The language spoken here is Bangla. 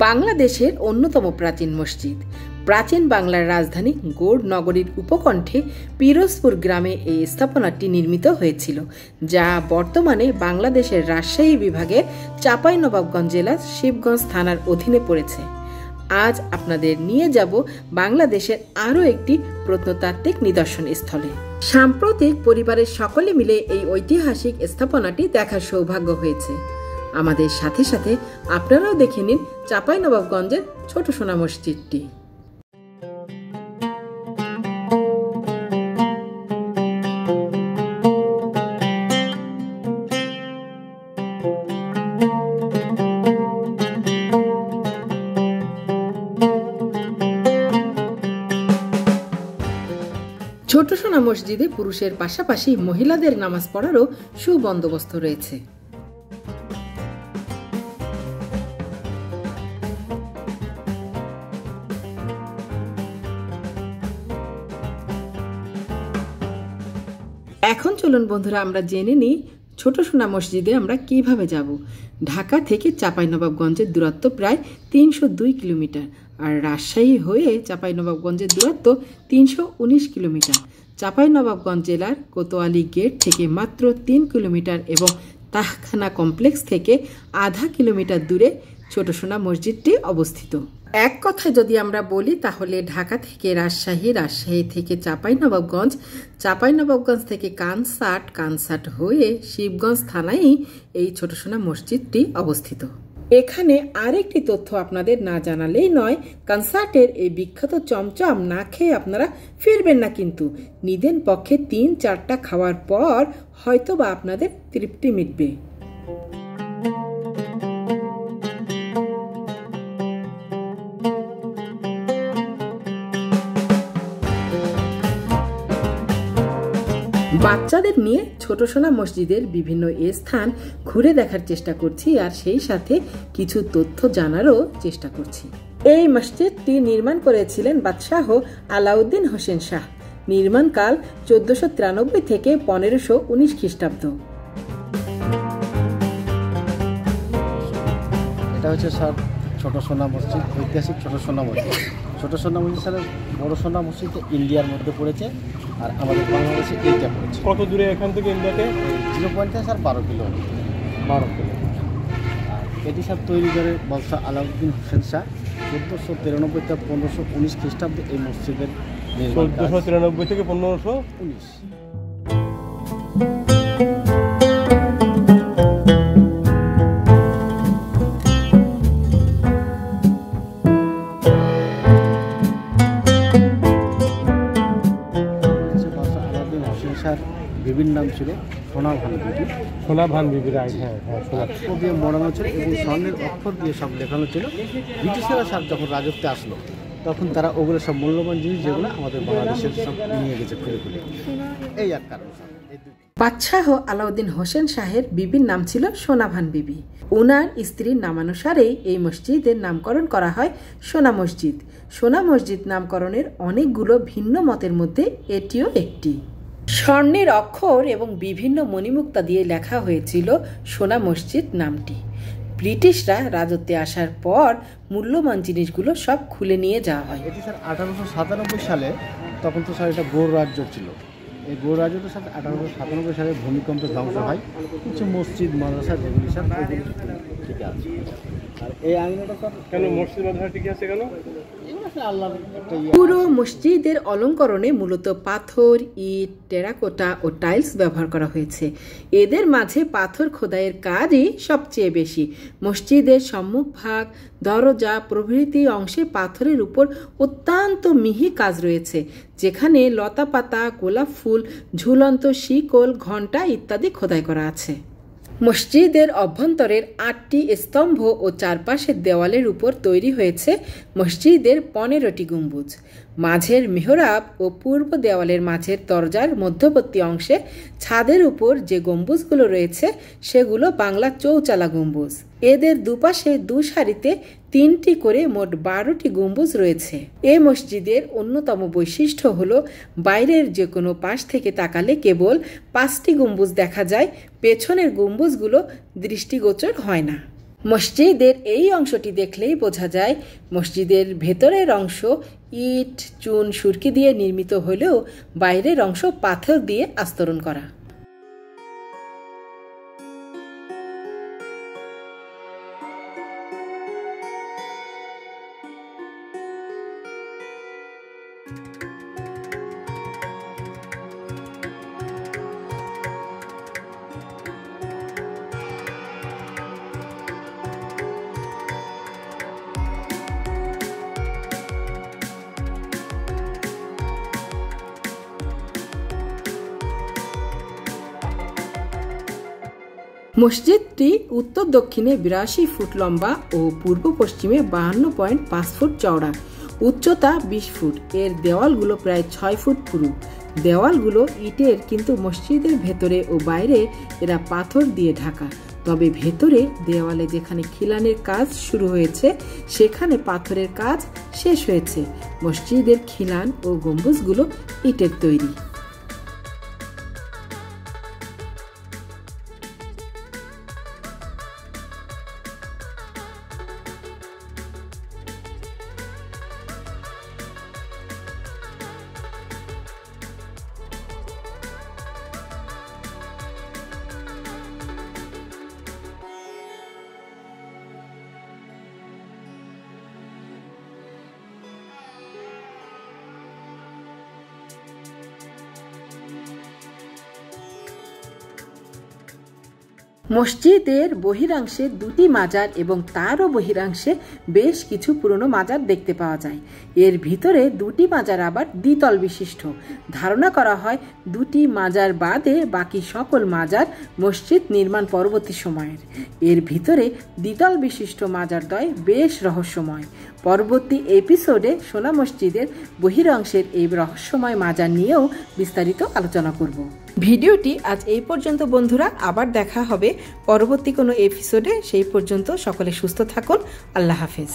বাংলাদেশের অন্যতম প্রাচীন মসজিদ, প্রাচীন বাংলার রাজধানী গৌড় নগরীর উপকণ্ঠে পিরোজপুর গ্রামে এই স্থাপনাটি নির্মিত হয়েছিল, যা বর্তমানে বাংলাদেশের রাজশাহী বিভাগের চাঁপাইনবাবগঞ্জ জেলার শিবগঞ্জ থানার অধীনে পড়েছে। আজ আপনাদের নিয়ে যাব বাংলাদেশের আরও একটি প্রত্নতাত্ত্বিক নিদর্শন স্থলে। সাম্প্রতিক পরিবারের সকলে মিলে এই ঐতিহাসিক স্থাপনাটি দেখার সৌভাগ্য হয়েছে। আমাদের সাথে সাথে আপনারাও দেখে নিন চাঁপাইনবাবগঞ্জের ছোট সোনা মসজিদটি। ছোট সোনা মসজিদে পুরুষের পাশাপাশি মহিলাদের নামাজ পড়ারও সুবন্দোবস্ত রয়েছে। এখন চলুন বন্ধুরা, আমরা জেনে নিই ছোট সোনা মসজিদে আমরা কিভাবে যাব। ঢাকা থেকে চাঁপাইনবাবগঞ্জের দূরত্ব প্রায় 302 কিলোমিটার, আর রাজশাহী হয়ে চাঁপাইনবাবগঞ্জের দূরত্ব 319 কিলোমিটার। চাঁপাইনবাবগঞ্জ জেলার কোতোয়ালি গেট থেকে মাত্র 3 কিলোমিটার এবং তাহখানা কমপ্লেক্স থেকে আধা কিলোমিটার দূরে ছোট সোনা মসজিদটি অবস্থিত। এক কথায় যদি আমরা বলি তাহলে ঢাকা থেকে রাজশাহী, রাজশাহী থেকে চাঁপাইনবাবগঞ্জ, চাঁপাইনবাবগঞ্জ থেকে কানসাট হয়ে শিবগঞ্জ থানায় এই ছোট সোনা মসজিদটি অবস্থিত। এখানে আরেকটি তথ্য আপনাদের না জানালেই নয়, কানসার্টের এই বিখ্যাত চমচম না খেয়ে আপনারা ফিরবেন না, কিন্তু নিদেন পক্ষে 3-4টা খাওয়ার পর হয়তোবা আপনাদের তৃপ্তি মিটবে। বাচ্চাদের নিয়ে ছোট সোনা মসজিদের বিভিন্ন স্থান ঘুরে দেখার চেষ্টা করছি, আর সেই সাথে কিছু তথ্য জানারও চেষ্টা করছি। এই মসজিদটি নির্মাণ করেছিলেন বাদশাহ আলাউদ্দিন হোসেন শাহ। নির্মাণকাল 1493 থেকে 1519 খ্রিস্টাব্দ। এটা হচ্ছে স্যার ছোট সোনা মসজিদ, ঐতিহাসিক ছোট সোনা মসজিদ। ছোট সোনা মসজিদ স্যার বড় সোনা মসজিদ ইন্ডিয়ার মধ্যে পড়েছে, আর আমাদের বাংলাদেশে এইটা পড়েছে। কত দূরে এখান থেকে ইন্ডিয়াতে? 0.5 স্যার 12 কিলোমিটার। আর এটি স্যার তৈরি করে বাদশাহ আলাউদ্দিন হোসেন শাহ 1493 থেকে 1519 খ্রিস্টাব্দে এই মসজিদের নির্মাণ। 1493 থেকে 1519। বিবির নাম ছিল সোনাভান বিবি। সোনাভান বিবি, রাইট। হ্যাঁ, দিয়ে মরানো ছিল এবং স্বর্ণের অক্ষর দিয়ে সব লেখানো ছিল। ব্রিটিশরা স্যার যখন রাজত্বে আসলো তখন তারা ওগুলো সব মূল্যবান জিনিস যেগুলো আমাদের বাংলাদেশের সব নিয়ে গেছে খুলে খুলে। এই এক কারণ স্যার। বাদশাহ আলাউদ্দিন হোসেন শাহের বিবির নাম ছিল সোনাভান বিবি। ওনার স্ত্রীর নামানুসারেই এই মসজিদের নামকরণ করা হয় সোনা মসজিদ। সোনা মসজিদ নামকরণের অনেকগুলো ভিন্ন মতের মধ্যে এটিও একটি। স্বর্ণের অক্ষর এবং বিভিন্ন মণিমুক্তা দিয়ে লেখা হয়েছিল সোনা মসজিদ নামটি। ব্রিটিশরা রাজত্বে আসার পর মূল্যবান জিনিসগুলো সব খুলে নিয়ে যাওয়া হয়। এটি স্যার 1897 সালে, তখন তো স্যার এটা গৌড় রাজ্য ছিল। এই গৌড় রাজ্যটা স্যার 1897 সালে ভূমিকম্পে ধ্বংস হয়। কিছু মসজিদ মাদ্রাসা যেগুলি স্যার ঠিক আছে। আর এই আইনটা স্যার কেন মসজিদ মাদ্রাসা ঠিক আছে কেন? পুরো মসজিদের অলঙ্করণে মূলত পাথর, ইট, টেরাকোটা ও টাইলস ব্যবহার করা হয়েছে। এদের মাঝে পাথর খোদাইয়ের কাজই সবচেয়ে বেশি। মসজিদের সম্মুখভাগ, দরজা প্রভৃতি অংশে পাথরের উপর অত্যন্ত মিহি কাজ রয়েছে, যেখানে লতাপাতা, গোলাপ ফুল, ঝুলন্ত শিকল, ঘণ্টা ইত্যাদি খোদাই করা আছে। মসজিদের অভ্যন্তরের 8টি স্তম্ভ ও চারপাশের দেওয়ালের উপর তৈরি হয়েছে মসজিদের 15টি গম্বুজ। মাঝের মেহরাব ও পূর্ব দেওয়ালের মাঝের দরজার মধ্যবর্তী অংশে ছাদের উপর যে গম্বুজগুলো রয়েছে সেগুলো বাংলা চৌচালা গম্বুজ। এদের দুপাশে দু সারিতে 3টি করে মোট 12টি গম্বুজ রয়েছে। এ মসজিদের অন্যতম বৈশিষ্ট্য হলো বাইরের যে কোনো পাশ থেকে তাকালে কেবল 5টি গম্বুজ দেখা যায়, পেছনের গম্বুজগুলো দৃষ্টিগোচর হয় না। মসজিদের এই অংশটি দেখলেই বোঝা যায় মসজিদের ভেতরের অংশ ইট চুন সুরকি দিয়ে নির্মিত হলেও বাইরের অংশ পাথর দিয়ে আস্তরণ করা। মসজিদটি উত্তর দক্ষিণে 82 ফুট লম্বা ও পূর্ব পশ্চিমে 52.5 ফুট চওড়া, উচ্চতা 20 ফুট। এর দেওয়ালগুলো প্রায় 6 ফুট পুরু। দেওয়ালগুলো ইটের, কিন্তু মসজিদের ভেতরে ও বাইরে এরা পাথর দিয়ে ঢাকা। তবে ভেতরে দেওয়ালে যেখানে খিলানের কাজ শুরু হয়েছে সেখানে পাথরের কাজ শেষ হয়েছে। মসজিদের খিলান ও গম্বুজগুলো ইটের তৈরি। মসজিদের বহিরাংশে দুটি মাজার এবং তারও বহিরাংশে বেশ কিছু পুরনো মাজার দেখতে পাওয়া যায়। এর ভিতরে দুটি মাজার আবার দ্বিতল বিশিষ্ট। ধারণা করা হয় দুটি মাজার বাদে বাকি সকল মাজার মসজিদ নির্মাণ পরবর্তী সময়ের। এর ভিতরে দ্বিতল বিশিষ্ট মাজারদ্বয় বেশ রহস্যময়। পরবর্তী এপিসোডে সোনা মসজিদের বহিরাংশের এই রহস্যময় মাজার নিয়েও বিস্তারিত আলোচনা করব। ভিডিওটি আজ এই পর্যন্ত বন্ধুরা, আবার দেখা হবে পরবর্তী কোনো এপিসোডে। সেই পর্যন্ত সকলে সুস্থ থাকুন। আল্লাহ হাফেজ।